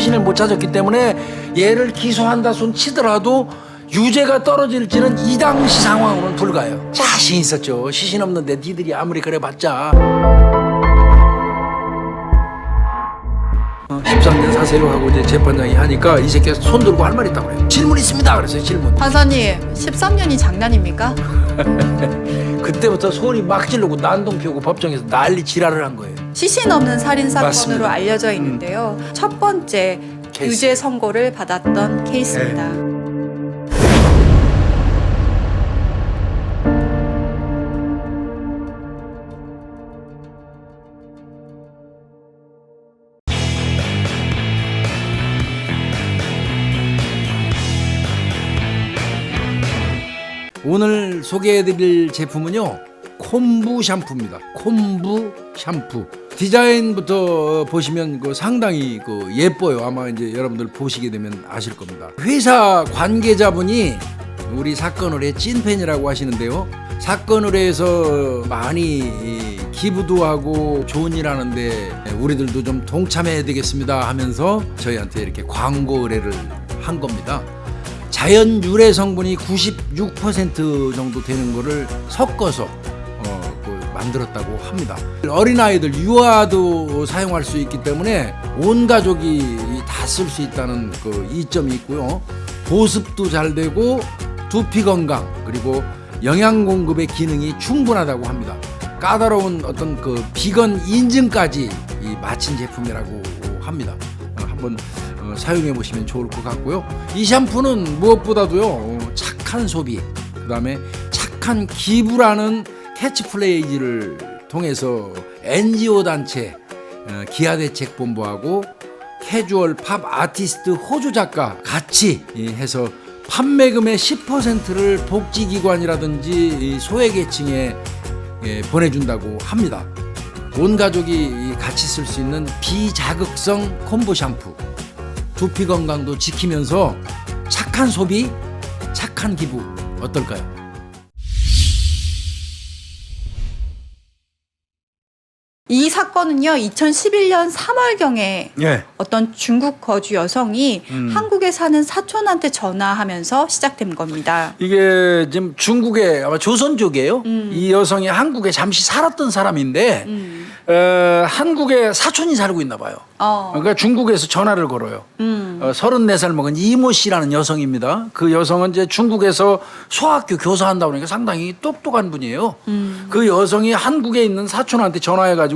시신을 못 찾았기 때문에 얘를 기소한다 손 치더라도 유죄가 떨어질지는 이 당시 상황으로는 불가해요. 자신 있었죠. 시신 없는데 니들이 아무리 그래봤자 13년 사세요 하고 이제 재판장이 하니까 이 새끼가 손 들고 할 말 있다고 그래요. 질문 있습니다 그래서 질문. 판사님 13년이 장난입니까? 그때부터 소리 막 지르고 난동 피우고 법정에서 난리 지랄을 한 거예요. 시신 없는 살인 사건으로 맞습니다. 알려져 있는데요. 첫 번째 케이스. 유죄 선고를 받았던 케이스입니다. 오늘 소개해드릴 제품은요 콤부 샴푸입니다. 콤부 샴푸 디자인부터 보시면 상당히 예뻐요. 아마 이제 여러분들 보시게 되면 아실 겁니다. 회사 관계자분이 우리 사건 의뢰 찐팬이라고 하시는데요. 사건 의뢰에서 많이 기부도 하고 좋은 일 하는데 우리들도 좀 동참해야 되겠습니다 하면서 저희한테 이렇게 광고 의뢰를 한 겁니다. 자연 유래 성분이 96% 정도 되는 거를 섞어서 만들었다고 합니다. 어린아이들 유아도 사용할 수 있기 때문에 온 가족이 다 쓸 수 있다는 이점이 있고요. 보습도 잘 되고 두피 건강 그리고 영양 공급의 기능이 충분하다고 합니다. 까다로운 어떤 비건 인증까지 마친 제품이라고 합니다. 한번 사용해 보시면 좋을 것 같고요. 이 샴푸는 무엇보다도요 착한 소비, 그 다음에 착한 기부라는 캐치프레이즈를 통해서 NGO 단체 기아대책본부하고 캐주얼 팝 아티스트 호주 작가 같이 해서 판매금의 10%를 복지기관이라든지 소외계층에 보내준다고 합니다. 온 가족이 같이 쓸 수 있는 비자극성 콤보 샴푸, 두피 건강도 지키면서 착한 소비, 착한 기부 어떨까요? 이 사건은요 2011년 3월경에 예. 어떤 중국 거주 여성이 한국에 사는 사촌한테 전화하면서 시작된 겁니다. 이게 지금 중국의 아마 조선족이에요. 이 여성이 한국에 잠시 살았던 사람인데 한국에 사촌이 살고 있나 봐요. 그러니까 중국에서 전화를 걸어요. 34살 먹은 이모 씨라는 여성입니다. 그 여성은 이제 중국에서 소학교 교사한다고 그러니까 상당히 똑똑한 분이에요. 그 여성이 한국에 있는 사촌한테 전화해가지고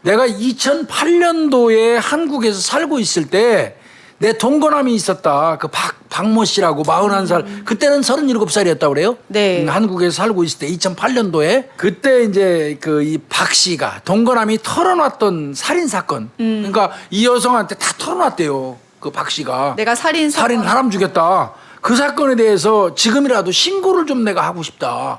내가 2008년도에 한국에서 살고 있을 때 내 동거남이 있었다. 그 박모 씨라고 41살. 그때는 37살이었다고 그래요? 네. 한국에서 살고 있을 때 2008년도에 그때 이제 이 박 씨가 동거남이 털어놨던 살인 사건. 그러니까 이 여성한테 다 털어놨대요. 그 박 씨가. 내가 살인 사람 죽였다. 그 사건에 대해서 지금이라도 신고를 좀 내가 하고 싶다.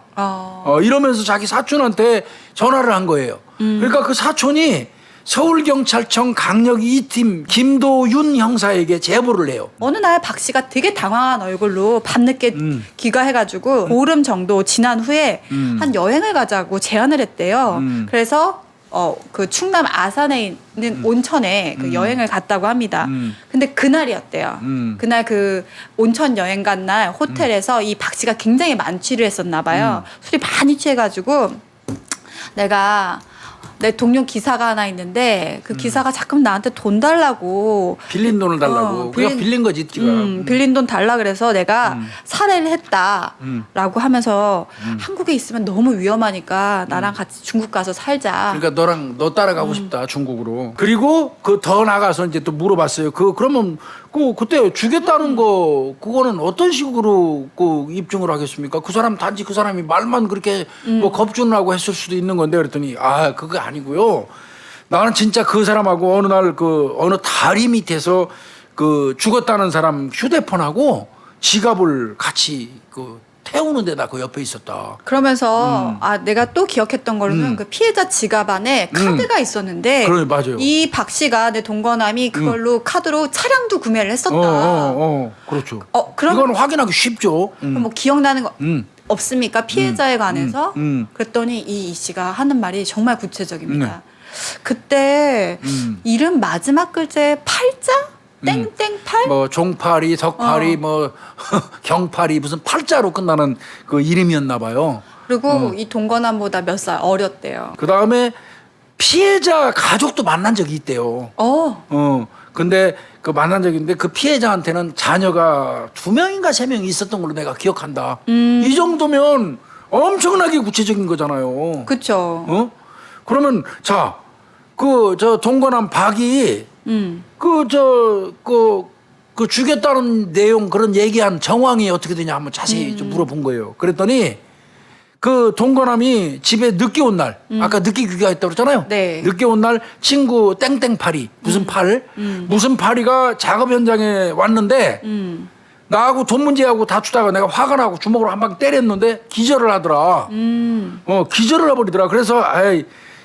이러면서 자기 사촌한테 전화를 한 거예요. 그러니까 그 사촌이 서울경찰청 강력 2팀 김도윤 형사에게 제보를 해요. 어느 날 박 씨가 되게 당황한 얼굴로 밤늦게 귀가해가지고 보름 정도 지난 후에 한 여행을 가자고 제안을 했대요. 그래서 그 충남 아산에 있는 온천에 그 여행을 갔다고 합니다. 근데 그날이었대요. 그날 그 온천 여행 간 날 호텔에서 이 박 씨가 굉장히 만취를 했었나 봐요. 술이 많이 취해가지고 내 동료 기사가 하나 있는데 그 기사가 자꾸 나한테 돈 달라고 빌린 돈을 달라고. 그냥 빌린 거지. 빌린 돈 달라 그래서 내가 살해를 했다라고 하면서 한국에 있으면 너무 위험하니까 나랑 같이 중국 가서 살자. 그러니까 너 따라가고 싶다 중국으로. 그리고 더 나가서 이제 또 물어봤어요. 그러면 그때 죽였다는 거 그거는 어떤 식으로 입증을 하겠습니까? 그 사람 단지 그 사람이 말만 그렇게 겁주는 하고 했을 수도 있는 건데 그랬더니 그거 아니고요. 나는 진짜 그 사람하고 어느 날 어느 다리 밑에서 죽었다는 사람 휴대폰하고 지갑을 같이 태우는 데다 그 옆에 있었다. 그러면서 내가 또 기억했던 걸로는 그 피해자 지갑 안에 카드가 있었는데 그래, 맞아요. 이 박 씨가 내 동거남이 그걸로 카드로 차량도 구매를 했었다. 그렇죠. 그럼 이건 확인하기 쉽죠. 그럼 뭐 기억나는 거 없습니까? 피해자에 관해서? 그랬더니 이 씨가 하는 말이 정말 구체적입니다. 그때 이름 마지막 글자에 팔자? 땡땡팔? 뭐 종파리, 덕파리, 뭐 경파리 무슨 팔자로 끝나는 그 이름이었나 봐요. 그리고 이 동거남보다 몇 살 어렸대요. 그 다음에 피해자 가족도 만난 적이 있대요. 근데 그 만난 적이 있는데 그 피해자한테는 자녀가 2명인가 3명이 있었던 걸로 내가 기억한다. 이 정도면 엄청나게 구체적인 거잖아요. 그쵸. 그러면 자, 그 저 동거남 박이 그 죽였다는 내용 그런 얘기한 정황이 어떻게 되냐 한번 자세히 좀 물어본 거예요. 그랬더니 그 동거남이 집에 늦게 온 날, 아까 늦게 귀가했다고 그랬잖아요. 네. 늦게 온 날 친구 땡땡파리, 무슨 팔, 무슨 파리가 작업 현장에 왔는데 나하고 돈 문제하고 다투다가 내가 화가 나고 주먹으로 한 방 때렸는데 기절을 하더라. 기절을 해버리더라. 그래서 아이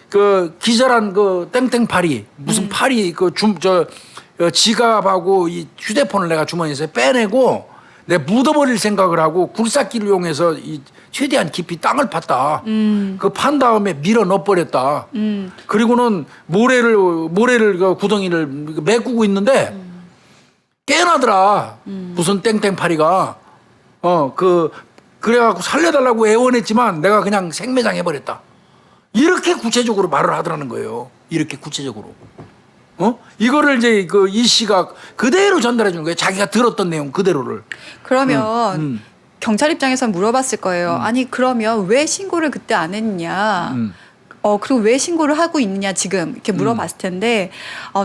그 기절한 그 땡땡파리, 무슨 파리 지갑하고 이 휴대폰을 내가 주머니에서 빼내고 내가 묻어버릴 생각을 하고 굴삭기를 이용해서 이 최대한 깊이 땅을 팠다. 그 판 다음에 밀어 넣어버렸다. 그리고는 모래를 그 구덩이를 메꾸고 있는데 깨어나더라. 무슨 땡땡파리가 그래갖고 살려달라고 애원했지만 내가 그냥 생매장 해버렸다. 이렇게 구체적으로 말을 하더라는 거예요. 이렇게 구체적으로. 이거를 이제 그 이 씨가 그대로 전달해 주는 거예요. 자기가 들었던 내용 그대로를. 그러면 경찰 입장에서 물어봤을 거예요. 아니 그러면 왜 신고를 그때 안 했냐? 그리고 왜 신고를 하고 있느냐 지금 이렇게 물어봤을 텐데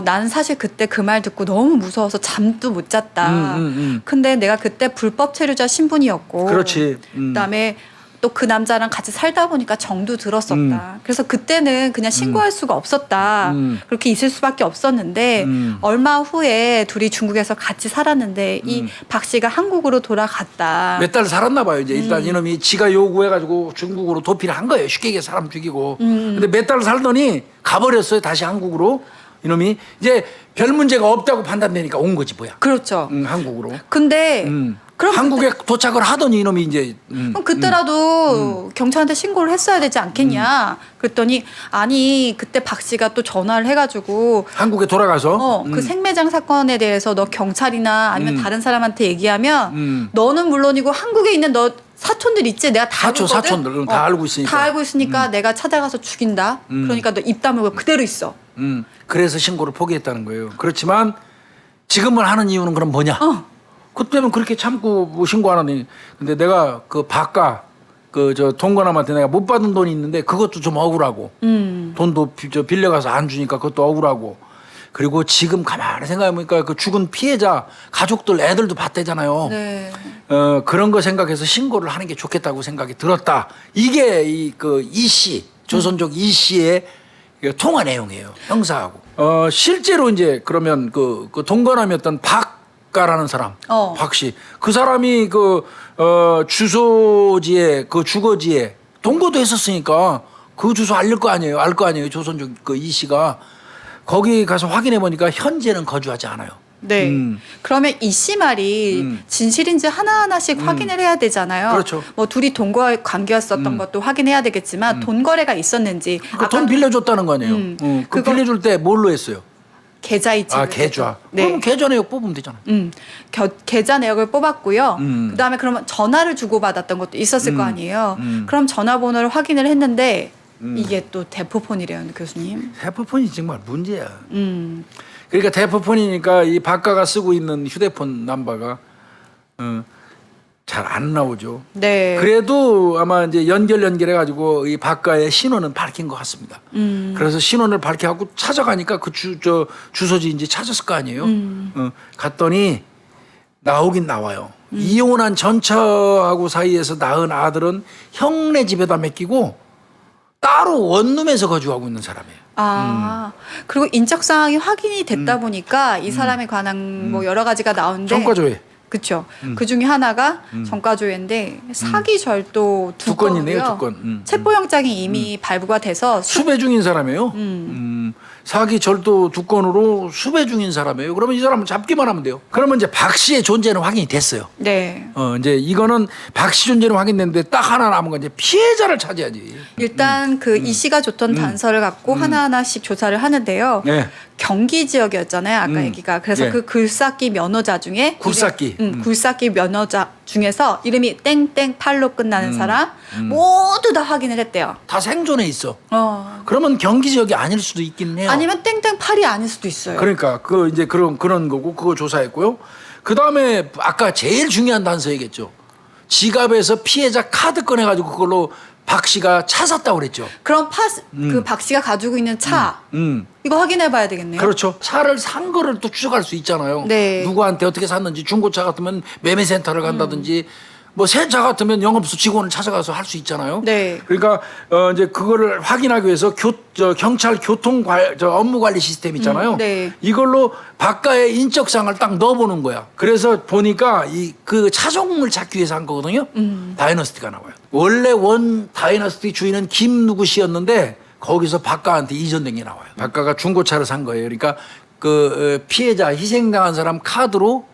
나는 사실 그때 그 말 듣고 너무 무서워서 잠도 못 잤다. 근데 내가 그때 불법 체류자 신분이었고 그렇지. 그다음에 또 그 남자랑 같이 살다 보니까 정도 들었었다. 그래서 그때는 그냥 신고할 수가 없었다. 그렇게 있을 수밖에 없었는데 얼마 후에 둘이 중국에서 같이 살았는데 이 박 씨가 한국으로 돌아갔다. 몇 달 살았나 봐요. 이제 일단 이놈이 지가 요구해가지고 중국으로 도피를 한 거예요. 쉽게 얘기해 사람 죽이고. 근데 몇 달 살더니 가버렸어요. 다시 한국으로. 이놈이 이제 별 문제가 없다고 판단되니까 온 거지 뭐야. 그렇죠. 한국으로. 근데 그럼 한국에 도착을 하더니 이놈이 이제 그럼 그때라도 경찰한테 신고를 했어야 되지 않겠냐? 그랬더니 아니 그때 박 씨가 또 전화를 해가지고 한국에 돌아가서 그 생매장 사건에 대해서 너 경찰이나 아니면 다른 사람한테 얘기하면 너는 물론이고 한국에 있는 너 사촌들 있지? 내가 다 사촌들 다 알고 있으니까. 다 알고 있으니까 내가 찾아가서 죽인다. 그러니까 너 입 다물고 그대로 있어. 그래서 신고를 포기했다는 거예요. 그렇지만 지금은 하는 이유는 그럼 뭐냐? 그때는 그렇게 참고 뭐 신고 안 하니. 근데 내가 그 바까 그 저 동거남한테 내가 못 받은 돈이 있는데 그것도 좀 억울하고 돈도 빌려가서 안 주니까 그것도 억울하고. 그리고 지금 가만히 생각해보니까 그 죽은 피해자 가족들 애들도 봤대잖아요. 네. 그런 거 생각해서 신고를 하는 게 좋겠다고 생각이 들었다. 이게 이 씨, 조선족 이 씨의 통화 내용이에요. 형사하고. 실제로 이제 그러면 그 동거남이었던 박가라는 사람, 박 씨. 그 사람이 주소지에, 그 주거지에 동거도 했었으니까 그 주소 알 거 아니에요. 조선족 그 이 씨가. 거기 가서 확인해 보니까 현재는 거주하지 않아요. 네. 그러면 이 씨 말이 진실인지 하나하나씩 확인을 해야 되잖아요. 그렇죠. 뭐 둘이 동거 관계였었던 것도 확인해야 되겠지만 돈 거래가 있었는지. 돈 빌려줬다는 거 아니에요. 그 빌려줄 때 뭘로 했어요? 계좌이체. 계좌. 네. 그럼 계좌 내역 뽑으면 되잖아요. 계좌 내역을 뽑았고요. 그다음에 그러면 전화를 주고받았던 것도 있었을 거 아니에요. 그럼 전화번호를 확인을 했는데 이게 또 대포폰이래요, 교수님. 대포폰이 정말 문제야. 그러니까 대포폰이니까 이 박가가 쓰고 있는 휴대폰 넘버가 잘 안 나오죠. 네. 그래도 아마 이제 연결해가지고 이 박가의 신원은 밝힌 것 같습니다. 그래서 신원을 밝혀갖고 찾아가니까 그 주소지 이제 찾았을 거 아니에요. 갔더니 나오긴 나와요. 이혼한 전처하고 사이에서 낳은 아들은 형네 집에다 맡기고 따로 원룸에서 거주하고 있는 사람이에요. 그리고 인적 사항이 확인이 됐다 보니까 이 사람에 관한 뭐 여러 가지가 나오는데 전과조회. 그렇죠. 그 중에 하나가 전과조회인데 사기 절도 두 건이네요, 건이고요. 두 건. 체포영장이 이미 발부가 돼서 수배 중인 사람이에요. 사기 절도 두 건으로 수배 중인 사람이에요. 그러면 이 사람은 잡기만 하면 돼요. 그러면 이제 박 씨의 존재는 확인이 됐어요. 네. 이제 이거는 박 씨 존재는 확인됐는데 딱 하나 남은 건 이제 피해자를 찾아야지. 일단 그 이 씨가 줬던 단서를 갖고 하나하나씩 조사를 하는데요. 네. 경기 지역이었잖아요. 아까 얘기가. 그래서 예. 그 굴삭기 면허자 중에 굴삭기. 굴삭기 면허자 중에서 이름이 땡땡8로 끝나는 사람 모두 다 확인을 했대요. 다 생존해 있어. 그러면 경기 지역이 아닐 수도 있긴 해요. 아니면 땡땡8이 아닐 수도 있어요. 그러니까 그 이제 그런 거고 그거 조사했고요. 그 다음에 아까 제일 중요한 단서 얘기했죠. 지갑에서 피해자 카드 꺼내가지고 그걸로 박 씨가 차 샀다고 그랬죠. 그럼 그 박 씨가 가지고 있는 차 이거 확인해 봐야 되겠네요. 그렇죠. 차를 산 거를 또 추적할 수 있잖아요. 네. 누구한테 어떻게 샀는지 중고차 같으면 매매센터를 간다든지 뭐 새 차 같으면 영업소 직원을 찾아가서 할 수 있잖아요. 네. 그러니까 이제 그거를 확인하기 위해서 경찰 업무 관리 시스템 있잖아요. 네. 이걸로 박가의 인적사항을 딱 넣어보는 거야. 그래서 보니까 그 차종을 찾기 위해서 한 거거든요. 다이너스티가 나와요. 원래 원 다이너스티 주인은 김 누구 씨였는데 거기서 박가한테 이전된 게 나와요. 박가가 중고차를 산 거예요. 그러니까 그 피해자 희생당한 사람 카드로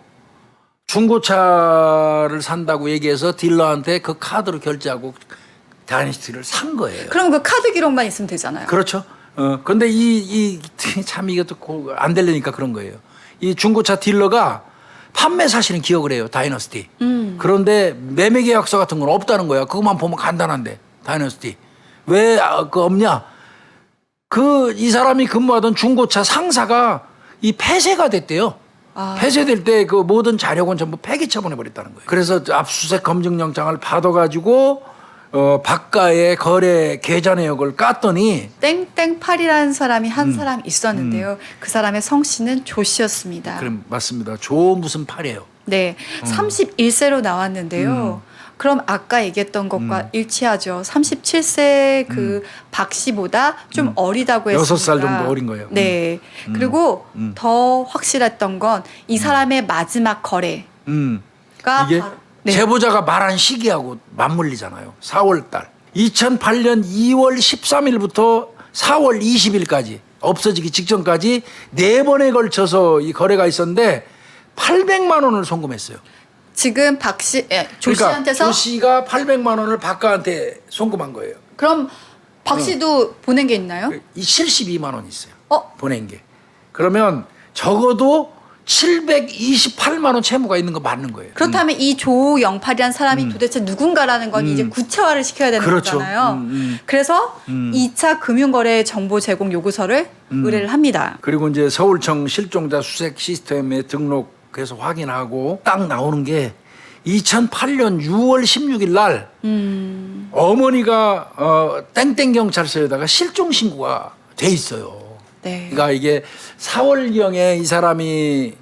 중고차를 산다고 얘기해서 딜러한테 그 카드로 결제하고 다이너스티를 산 거예요. 그럼 그 카드 기록만 있으면 되잖아요. 그렇죠. 근데 참 이게 또 안 되려니까 그런 거예요. 이 중고차 딜러가 판매 사실은 기억을 해요. 다이너스티. 그런데 매매 계약서 같은 건 없다는 거야. 그것만 보면 간단한데. 다이너스티. 왜 그 없냐? 이 사람이 근무하던 중고차 상사가 이 폐쇄가 됐대요. 폐쇄될 때 그 모든 자료건 전부 폐기 처분해 버렸다는 거예요. 그래서 압수수색 검증영장을 받아가지고 박가의 거래 계좌 내역을 깠더니 땡땡8이라는 사람이 한 사람 있었는데요. 그 사람의 성씨는 조 씨였습니다. 그럼 맞습니다. 조 무슨 팔이에요. 네, 31세로 나왔는데요. 그럼 아까 얘기했던 것과 일치하죠. 37세 그 박 씨보다 좀 어리다고 했으니까. 6살 정도 어린 거예요. 네. 그리고 더 확실했던 건 이 사람의 마지막 거래가 이게 바로, 네. 제보자가 말한 시기하고 맞물리잖아요. 4월 달. 2008년 2월 13일부터 4월 20일까지 없어지기 직전까지 4번에 걸쳐서 이 거래가 있었는데 800만 원을 송금했어요. 지금 박 씨, 조 그러니까 씨한테서 조 씨가 800만 원을 박가한테 송금한 거예요. 그럼 박 씨도 보낸 게 있나요? 이 72만 원 있어요. 보낸 게. 그러면 적어도 728만 원 채무가 있는 거 맞는 거예요. 그렇다면 이 조영팔이라는 사람이 도대체 누군가라는 건 이제 구체화를 시켜야 되는 그렇죠. 거잖아요. 그래서 2차 금융거래 정보 제공 요구서를 의뢰를 합니다. 그리고 이제 서울청 실종자 수색 시스템에 등록해서 확인하고 딱 나오는 게 2008년 6월 16일 날 어머니가 땡땡 경찰서에다가 실종 신고가 돼 있어요. 네. 그러니까 이게 4월경에 이 사람이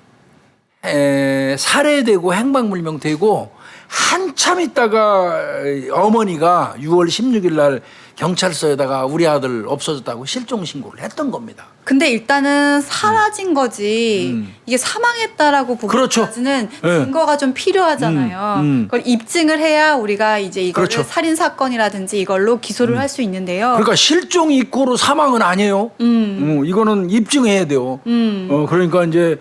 살해되고 행방불명되고 한참 있다가 어머니가 6월 16일 날 경찰서에다가 우리 아들 없어졌다고 실종 신고를 했던 겁니다. 근데 일단은 사라진 거지 이게 사망했다라고 그렇죠. 보기까지는 네. 증거가 좀 필요하잖아요. 그걸 입증을 해야 우리가 이제 이거를 그렇죠. 살인 사건이라든지 이걸로 기소를 할 수 있는데요. 그러니까 실종 이꼬로 사망은 아니에요. 이거는 입증해야 돼요. 그러니까 이제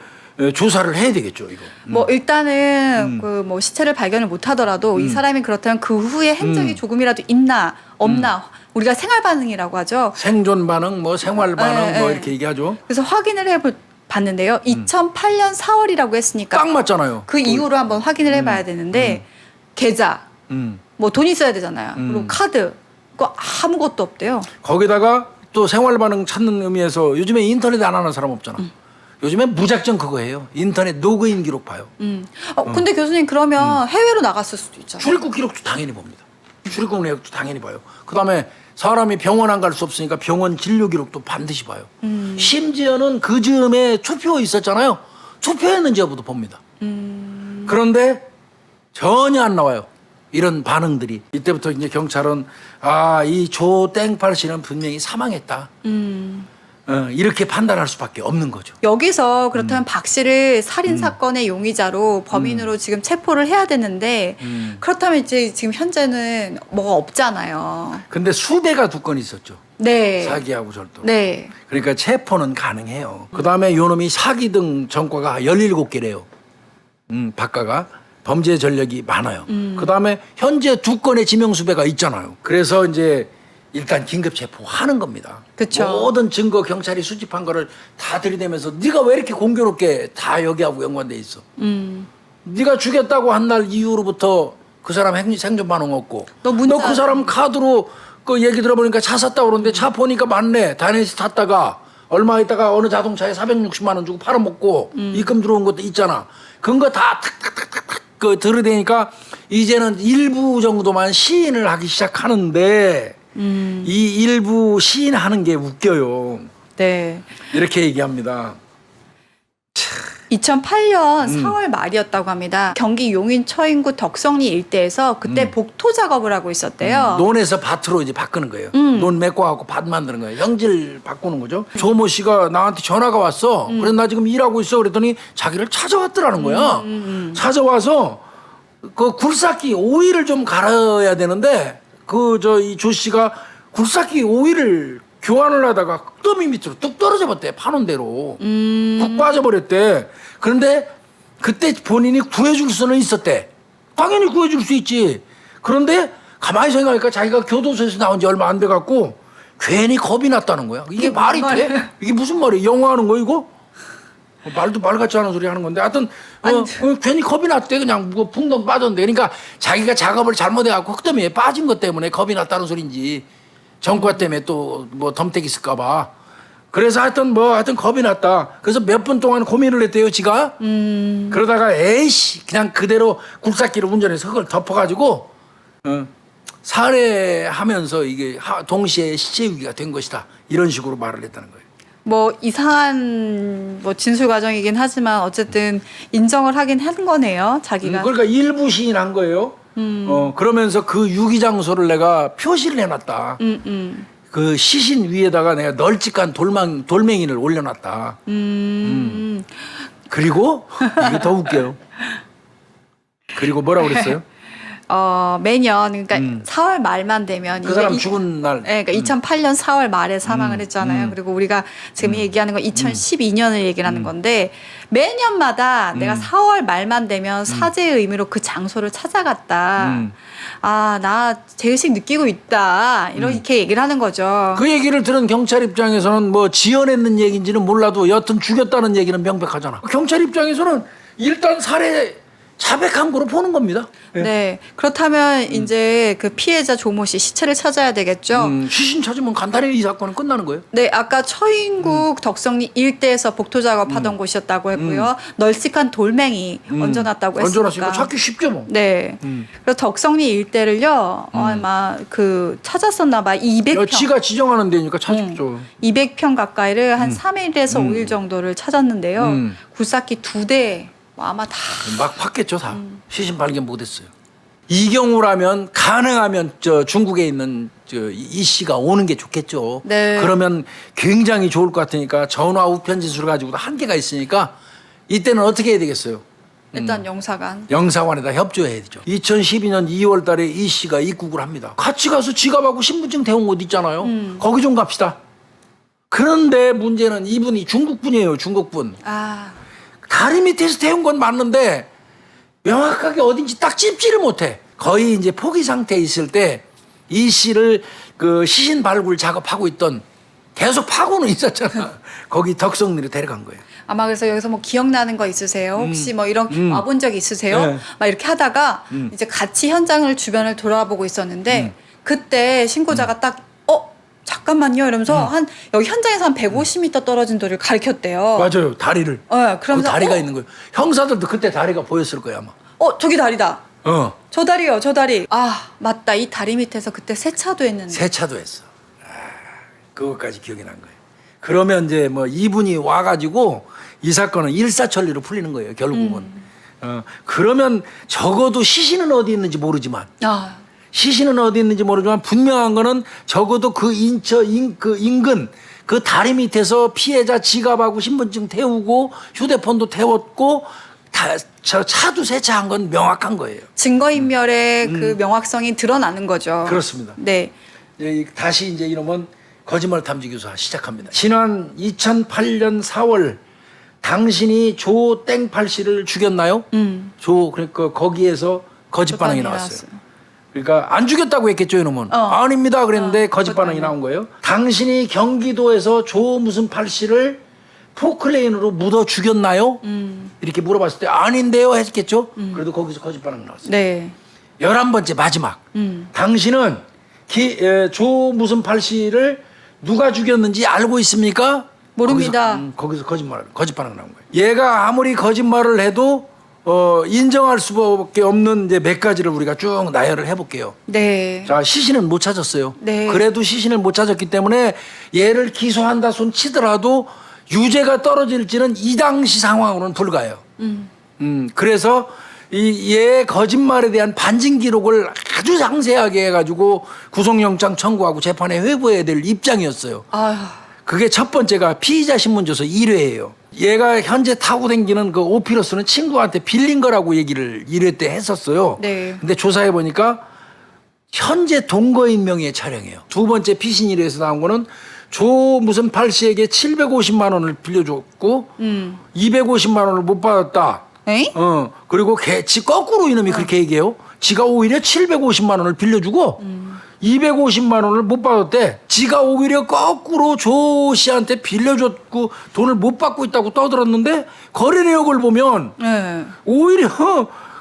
조사를 해야 되겠죠, 이거. 뭐 일단은 그 뭐 시체를 발견을 못 하더라도 이 사람이 그렇다면 그 후에 행적이 조금이라도 있나 없나 우리가 생활 반응이라고 하죠. 생존 반응, 뭐 생활 반응, 뭐 이렇게 얘기하죠. 그래서 확인을 봤는데요. 2008년 4월이라고 했으니까 딱 맞잖아요. 그 이후로 한번 확인을 해봐야 되는데 계좌, 뭐 돈 있어야 되잖아요. 그리고 카드, 그거 아무것도 없대요. 거기다가 또 생활 반응 찾는 의미에서 요즘에 인터넷 안 하는 사람 없잖아. 요즘에 무작정 그거 해요. 인터넷 로그인 기록 봐요. 근데 교수님 그러면 해외로 나갔을 수도 있잖아요. 출입국 기록도 당연히 봅니다. 출입국 내역도 당연히 봐요. 그다음에 사람이 병원 안 갈 수 없으니까 병원 진료 기록도 반드시 봐요. 심지어는 그 즈음에 투표 있었잖아요. 투표했는지 여부도 봅니다. 그런데 전혀 안 나와요. 이런 반응들이. 이때부터 이제 경찰은 이 조 땡팔 씨는 분명히 사망했다. 이렇게 판단할 수밖에 없는 거죠. 여기서 그렇다면 박 씨를 살인 사건의 용의자로 범인으로 지금 체포를 해야 되는데 그렇다면 이제 지금 현재는 뭐가 없잖아요. 근데 수배가 2건 있었죠. 네. 사기하고 절도. 네. 그러니까 체포는 가능해요. 그다음에 요놈이 사기 등 전과가 17개래요. 박가가 범죄 전력이 많아요. 그다음에 현재 2건의 지명수배가 있잖아요. 그래서 이제 일단 긴급 체포하는 겁니다. 그쵸. 모든 증거 경찰이 수집한 거를 다 들이대면서 네가 왜 이렇게 공교롭게 다 여기하고 연관돼 있어. 네가 죽였다고 한 날 이후로부터 그 사람 생존반응 없고 너 문자- 너 그 사람 카드로 그 얘기 들어보니까 차 샀다고 그러는데 차 보니까 맞네. 다니엘스 탔다가 얼마 있다가 어느 자동차에 460만 원 주고 팔아먹고 입금 들어온 것도 있잖아. 그런 거 다 탁탁탁탁탁 그 들이대니까 이제는 일부 정도만 시인을 하기 시작하는데 이 일부 시인하는 게 웃겨요. 네. 이렇게 얘기합니다. 2008년 4월 말이었다고 합니다. 경기 용인 처인구 덕성리 일대에서 그때 복토 작업을 하고 있었대요. 논에서 밭으로 이제 바꾸는 거예요. 논 메꿔갖고 밭 만드는 거예요. 형질 바꾸는 거죠. 조모 씨가 나한테 전화가 왔어. 그래서 나 지금 일하고 있어. 그랬더니 자기를 찾아왔더라는 거야. 찾아와서 그 굴삭기 오일을 좀 갈아야 되는데 이 조 씨가 굴삭기 오일을 교환을 하다가 더미 밑으로 뚝 떨어져 버렸대. 파는 대로. 푹 빠져버렸대. 그런데 그때 본인이 구해줄 수는 있었대. 당연히 구해줄 수 있지. 그런데 가만히 생각하니까 자기가 교도소에서 나온 지 얼마 안 돼갖고 괜히 겁이 났다는 거야. 이게 말이 돼? 이게 무슨 말이야? 영어하는 거 이거? 말도 말 같지 않은 소리 하는 건데 하여튼 괜히 겁이 났대. 그냥 뭐 풍덩 빠졌는데. 그러니까 자기가 작업을 잘못해갖고 흙더미에 빠진 것 때문에 겁이 났다는 소린지 전과 때문에 또 뭐 덤택 있을까 봐. 그래서 하여튼 겁이 났다. 그래서 몇 분 동안 고민을 했대요, 지가. 그러다가 에이씨 그냥 그대로 굴삭기를 운전해서 흙을 덮어가지고 살해하면서 이게 동시에 시체유기가 된 것이다. 이런 식으로 말을 했다는 거예요. 뭐 이상한 뭐 진술 과정이긴 하지만 어쨌든 인정을 하긴 한 거네요. 자기가. 그러니까 일부 시인한 거예요. 그러면서 그 유기 장소를 내가 표시를 해놨다. 그 시신 위에다가 내가 널찍한 돌멩이를 올려놨다. 그리고 이게 더 웃겨요. 그리고 뭐라고 그랬어요? 매년 그러니까 4월 말만 되면 그 사람 죽은 날. 네, 그러니까 2008년 4월 말에 사망을 했잖아요. 그리고 우리가 지금 얘기하는 건 2012년을 얘기를 하는 건데 매년마다 내가 4월 말만 되면 사죄의 의미로 그 장소를 찾아갔다. 아, 나 죄의식 느끼고 있다. 이렇게 얘기를 하는 거죠. 그 얘기를 들은 경찰 입장에서는 뭐 지어냈는 얘기인지는 몰라도 여튼 죽였다는 얘기는 명백하잖아. 경찰 입장에서는 일단 살해 자백한 거로 보는 겁니다. 네. 그렇다면 이제 그 피해자 조모 씨 시체를 찾아야 되겠죠. 시신 찾으면 간단히 이 사건은 끝나는 거예요. 네, 아까 처인국 덕성리 일대에서 복토 작업하던 곳이었다고 했고요. 널찍한 돌멩이 얹어놨다고 했으니까. 얹어놨으니까 찾기 쉽죠 뭐. 네. 그래서 덕성리 일대를요, 아마 그 찾았었나 봐. 200평. 지가 지정하는 데니까 찾죠. 200평 가까이를 한 3일에서 5일 정도를 찾았는데요. 굴삭기 2대. 뭐 아마 다. 막 팠겠죠 다. 시신 발견 못했어요. 이 경우라면 가능하면 중국에 있는 이 씨가 오는 게 좋겠죠. 네. 그러면 굉장히 좋을 것 같으니까 전화 우편진수를 가지고도 한계가 있으니까 이때는 어떻게 해야 되겠어요? 일단 영사관. 영사관에다 협조해야 되죠. 2012년 2월 달에 이 씨가 입국을 합니다. 같이 가서 지갑하고 신분증 태운 곳 있잖아요. 거기 좀 갑시다. 그런데 문제는 이분이 중국분이에요. 중국분. 아. 다리 밑에서 태운 건 맞는데 명확하게 어딘지 딱 찝지를 못해. 거의 이제 포기 상태에 있을 때 이 씨를 그 시신 발굴 작업하고 있던 계속 파고는 있었잖아. 거기 덕성리로 데려간 거예요. 아마 그래서 여기서 뭐 기억나는 거 있으세요? 혹시 뭐 이런 와본 적 있으세요? 네. 막 이렇게 하다가 이제 같이 현장을 주변을 돌아보고 있었는데 그때 신고자가 딱 잠깐만요 이러면서 한 여기 현장에서 한 150m 떨어진 돌을 가리켰대요. 맞아요. 다리를. 네, 그 그러면서 다리가 있는 거예요. 형사들도 그때 다리가 보였을 거야 아마. 저기 다리다. 어. 저 다리. 아, 맞다. 이 다리 밑에서 그때 세차도 했는데. 세차도 했어. 그것까지 기억이 난 거예요. 그러면 이제 뭐 이분이 와가지고 이 사건은 일사천리로 풀리는 거예요. 결국은. 그러면 적어도 시신은 어디 있는지 모르지만 시신은 어디 있는지 모르지만 분명한 거는 적어도 그 인근 그 다리 밑에서 피해자 지갑하고 신분증 태우고 휴대폰도 태웠고 저 차도 세차한 건 명확한 거예요. 증거인멸의 그 명확성이 드러나는 거죠. 그렇습니다. 네. 다시 이제 이놈은 거짓말 탐지 교사 시작합니다. 지난 2008년 4월 당신이 조 땡팔 씨를 죽였나요? 그러니까 거기에서 거짓 반응이 나왔어요. 그러니까 안 죽였다고 했겠죠, 이놈은. 아닙니다. 그랬는데 거짓 반응이 나온 거예요. 당신이 경기도에서 조 무슨 팔 씨를 포클레인으로 묻어 죽였나요? 이렇게 물어봤을 때 아닌데요 했겠죠. 그래도 거기서 거짓 반응이 나왔어요. 네. 11번째 마지막. 당신은 조 무슨 팔 씨를 누가 죽였는지 알고 있습니까? 모릅니다. 거기서 거짓 반응 나온 거예요. 얘가 아무리 거짓말을 해도 인정할 수밖에 없는 이제 몇 가지를 우리가 쭉 나열을 해볼게요. 네. 자, 시신은 못 찾았어요. 네. 그래도 시신을 못 찾았기 때문에 얘를 기소한다 손 치더라도 유죄가 떨어질지는 이 당시 상황으로는 불가해요. 그래서 얘 거짓말에 대한 반증 기록을 아주 상세하게 해가지고 구속영장 청구하고 재판에 회부해야 될 입장이었어요. 아휴. 그게 첫 번째가 피의자 신문조서 1회예요. 얘가 현재 타고 다니는 그 오피러스는 친구한테 빌린 거라고 얘기를 1회 때 했었어요. 네. 근데 조사해 보니까 현재 동거인 명의의 차량이에요. 두 번째 피신 1회에서 나온 거는 조 무슨 팔 씨에게 750만 원을 빌려줬고 250만 원을 못 받았다. 에이? 그리고 지 거꾸로 이놈이 그렇게 얘기해요. 지가 오히려 750만 원을 빌려주고 250만 원을 못 받았대. 지가 오히려 거꾸로 조 씨한테 빌려줬고 돈을 못 받고 있다고 떠들었는데 거래 내역을 보면 네. 오히려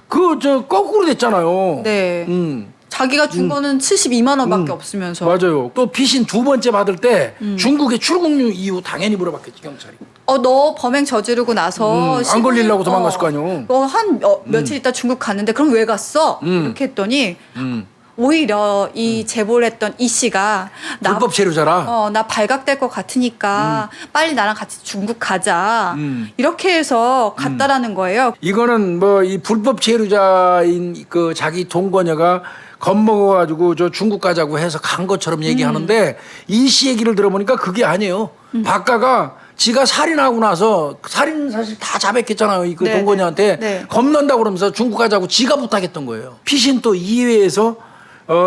거꾸로 됐잖아요. 네. 자기가 준 거는 72만 원밖에 없으면서. 맞아요. 또 피신 두 번째 받을 때 중국에 출국 이유 당연히 물어봤겠지, 경찰이. 너 범행 저지르고 나서 안 걸리려고 도망갔을 거 아니에요. 며칠 있다 중국 갔는데 그럼 왜 갔어? 이렇게 했더니 오히려 이 제보를 했던 이 씨가 불법 체류자라. 나 발각될 것 같으니까 빨리 나랑 같이 중국 가자. 이렇게 해서 갔다라는 거예요. 이거는 뭐 이 불법 체류자인 그 자기 동거녀가 겁먹어가지고 저 중국 가자고 해서 간 것처럼 얘기하는데 이 씨 얘기를 들어보니까 그게 아니에요. 박가가 지가 살인하고 나서 살인 사실 다 자백했잖아요. 그 네, 동거녀한테 네. 겁난다고 그러면서 중국 가자고 지가 부탁했던 거예요. 피신 또 2회에서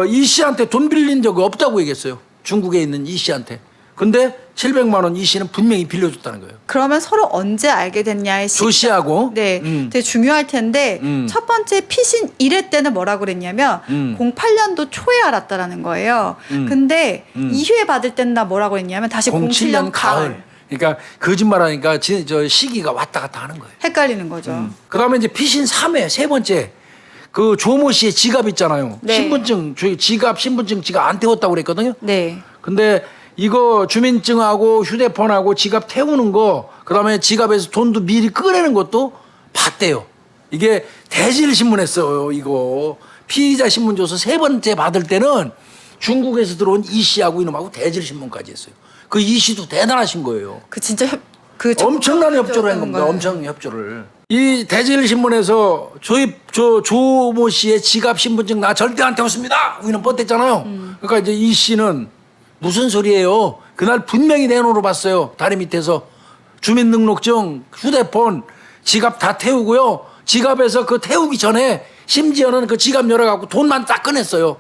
이 씨한테 돈 빌린 적이 없다고 얘기했어요. 중국에 있는 이 씨한테. 근데 700만 원 이 씨는 분명히 빌려줬다는 거예요. 그러면 서로 언제 알게 됐냐의 조 씨하고. 네, 되게 중요할 텐데 첫 번째 피신 1회 때는 뭐라고 그랬냐면 08년도 초에 알았다라는 거예요. 근데 2회 받을 때는 나 뭐라고 했냐면 다시 07년 가을. 그러니까 거짓말하니까 저 시기가 왔다 갔다 하는 거예요. 헷갈리는 거죠. 그다음에 이제 피신 3회 세 번째 그 조모 씨의 지갑 있잖아요. 네. 신분증 신분증 지가 안 태웠다고 그랬거든요. 네. 근데 이거 주민증하고 휴대폰하고 지갑 태우는 거 그다음에 지갑에서 돈도 미리 꺼내는 것도 봤대요. 이게 대질신문 했어요. 이거 피의자 신문조서 세 번째 받을 때는 중국에서 들어온 이 씨하고 이놈하고 대질신문까지 했어요. 그 이 씨도 대단하신 거예요. 그 진짜 엄청난 협조를 한 겁니다. 엄청 협조를. 이 대질신문에서 조모 씨의 지갑 신분증 나 절대 안 태웠습니다. 이놈 뻗댔잖아요. 그러니까 이제 이 씨는 무슨 소리예요? 그날 분명히 내놓으러 봤어요. 다리 밑에서 주민등록증, 휴대폰, 지갑 다 태우고요. 지갑에서 그 태우기 전에 심지어는 그 지갑 열어갖고 돈만 딱 꺼냈어요.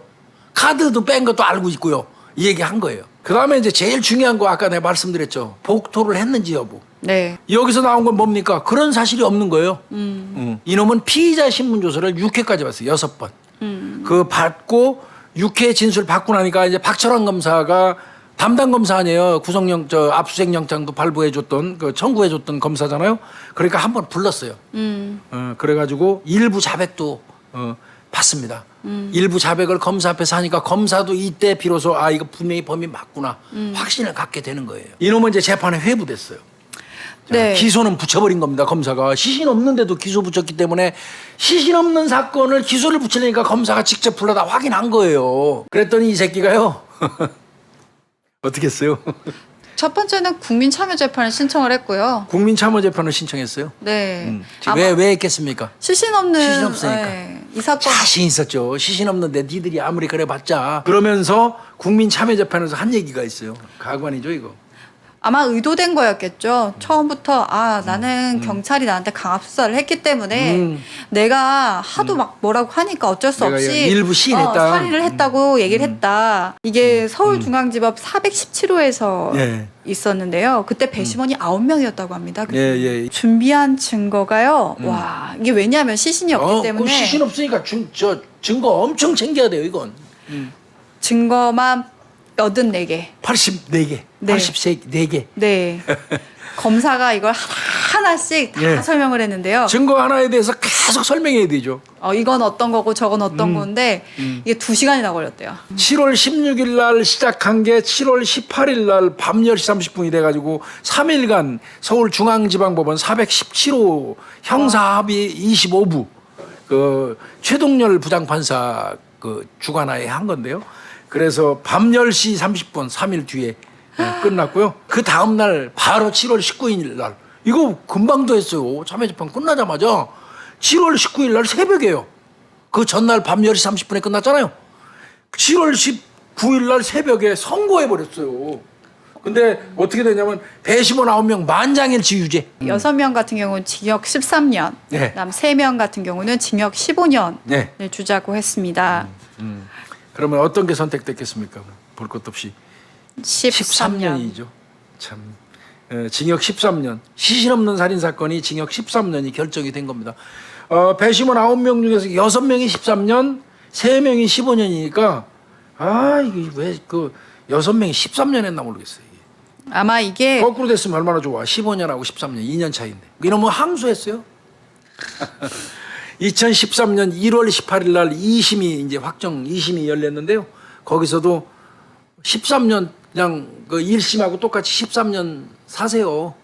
카드도 뺀 것도 알고 있고요. 이 얘기 한 거예요. 그 다음에 이제 제일 중요한 거 아까 내가 말씀드렸죠. 복토를 했는지 여부. 네. 여기서 나온 건 뭡니까? 그런 사실이 없는 거예요. 이놈은 피의자 신문조서를 6회까지 봤어요. 6번. 그 받고 6회 진술 받고 나니까 이제 박철환 검사가 담당 검사 아니에요. 압수수색 영장도 발부해줬던 청구해줬던 검사잖아요. 그러니까 한번 불렀어요. 그래가지고 일부 자백도 받습니다. 일부 자백을 검사 앞에서 하니까 검사도 이때 비로소 이거 분명히 범인 맞구나 확신을 갖게 되는 거예요. 이놈은 이제 재판에 회부됐어요. 네. 기소는 붙여버린 겁니다. 검사가 시신 없는데도 기소 붙였기 때문에 시신 없는 사건을 기소를 붙이려니까 검사가 직접 불러다 확인한 거예요. 그랬더니 이 새끼가요 어떻게 했어요? 첫 번째는 국민참여재판을 신청을 했고요. 국민참여재판을 신청했어요. 네. 왜 했겠습니까? 시신 없으니까. 네. 이 사건 자신 있었죠. 시신 없는데 니들이 아무리 그래봤자. 그러면서 국민참여재판에서 한 얘기가 있어요. 가관이죠 이거. 아마 의도된 거였겠죠. 처음부터 나는 경찰이 나한테 강압 수사를 했기 때문에 내가 하도 막 뭐라고 하니까 어쩔 수 내가 없이 일부 시인했다. 살인을 했다고 얘기를 했다. 이게 서울중앙지법 417호에서 예. 있었는데요. 그때 배심원이 9명이었다고 합니다. 예. 준비한 증거가요. 와, 이게 왜냐하면 시신이 없기 때문에 그 시신 없으니까 증거 엄청 챙겨야 돼요, 이건. 증거만 84개. 84개. 네. 84개. 네. 검사가 이걸 하나씩 다 예. 설명을 했는데요. 증거 하나에 대해서 계속 설명해야 되죠. 이건 어떤 거고 저건 어떤 건데 이게 2시간이나 걸렸대요. 7월 16일 날 시작한 게 7월 18일 날 밤 10시 30분이 돼가지고 3일간 서울중앙지방법원 417호 형사합의 25부 그 최동열 부장판사 그 주관하에 한 건데요. 그래서 밤 10시 30분 3일 뒤에 끝났고요. 그 다음 날 바로 7월 19일 날 이거 금방도 했어요. 참여재판 끝나자마자 7월 19일 날 새벽에요. 그 전날 밤 10시 30분에 끝났잖아요. 7월 19일 날 새벽에 선고해버렸어요. 근데 어떻게 되냐면 배심원 9명 만장일치 유죄. 6명 같은 경우는 징역 13년, 네. 그다음 3명 같은 경우는 징역 15년을 네. 주자고 했습니다. 그러면 어떤 게 선택됐겠습니까? 볼 것도 없이 13년. 13년이죠. 참 징역 13년. 시신 없는 살인 사건이 징역 13년이 결정이 된 겁니다. 배심원 9명 중에서 6명이 13년, 3명이 15년이니까 이게 왜 그 6명이 13년 했나 모르겠어요. 이게. 아마 이게 거꾸로 됐으면 얼마나 좋아. 15년하고 13년 2년 차인데. 이러면 항소했어요. 2013년 1월 18일 날 2심이 이제 확정 2심이 열렸는데요. 거기서도 13년 그냥 그 1심하고 똑같이 13년 사세요.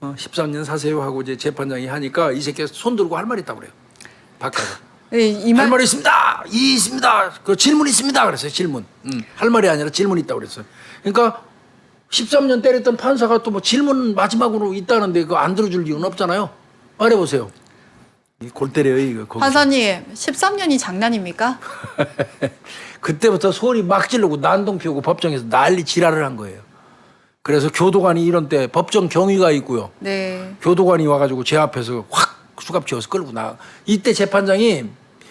13년 사세요 하고 이제 재판장이 하니까 이 새끼가 손 들고 할 말 있다고 그래요. 박사가. 할 말이 있습니다. 있습니다. 그 질문 있습니다. 그랬어요. 질문. 할 말이 아니라 질문 있다고 그랬어요. 그러니까 13년 때렸던 판사가 또 뭐 질문 마지막으로 있다는데 그거 안 들어줄 이유는 없잖아요. 말해보세요. 골 때려요 이거. 거기서. 판사님 13년이 장난입니까? 그때부터 소리 막 지르고 난동 피우고 법정에서 난리 지랄을 한 거예요. 그래서 교도관이 이런 때 법정 경위가 있고요. 네. 교도관이 와가지고 제 앞에서 확 수갑 쥐어서 끌고 나가. 이때 재판장이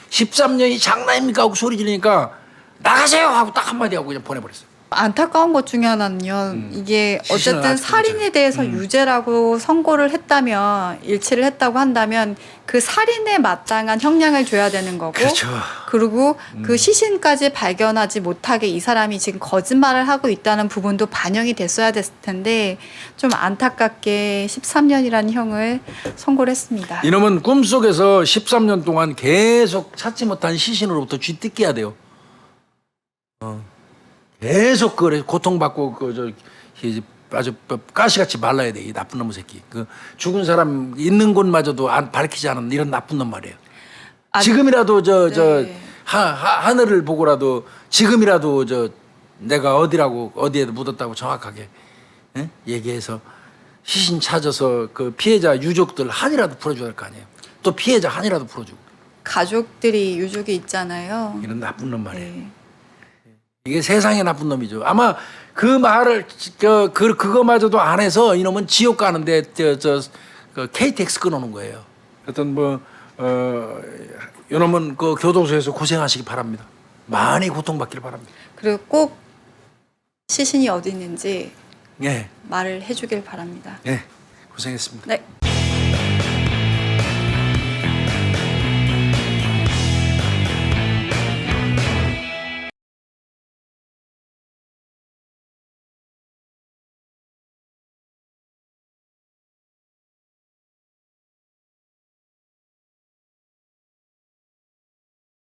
13년이 장난입니까 하고 소리 지르니까 나가세요 하고 딱 한마디 하고 그냥 보내버렸어요. 안타까운 것 중에 하나는요. 이게 시신은 어쨌든 아직 살인에 대해서 유죄라고 선고를 했다면 일치를 했다고 한다면 그 살인에 마땅한 형량을 줘야 되는 거고 그렇죠. 그리고 그 시신까지 발견하지 못하게 이 사람이 지금 거짓말을 하고 있다는 부분도 반영이 됐어야 됐을 텐데 좀 안타깝게 13년이라는 형을 선고를 했습니다. 이놈은 꿈속에서 13년 동안 계속 찾지 못한 시신으로부터 쥐뜯겨야 돼요. 계속 그래 고통받고 아주 가시같이 말라야 돼. 이 나쁜 놈의 새끼. 그 죽은 사람 있는 곳마저도 밝히지 않은 이런 나쁜 놈 말이에요. 지금이라도 네. 하늘을 보고라도 지금이라도 내가 어디에 묻었다고 정확하게 얘기해서 시신 찾아서 그 피해자 유족들 한이라도 풀어줘야 할 거 아니에요. 또 피해자 한이라도 풀어주고. 가족들이 유족이 있잖아요. 이런 나쁜 놈 말이에요. 네. 이게 세상에 나쁜 놈이죠. 아마 그 말을 그거마저도 안 해서 이놈은 지옥 가는데 그 KTX 끊어놓은 거예요. 하여튼 이놈은 그 교도소에서 고생하시기 바랍니다. 많이 고통받기를 바랍니다. 그리고 꼭 시신이 어디 있는지 예, 말을 해주길 바랍니다. 예, 고생했습니다. 네.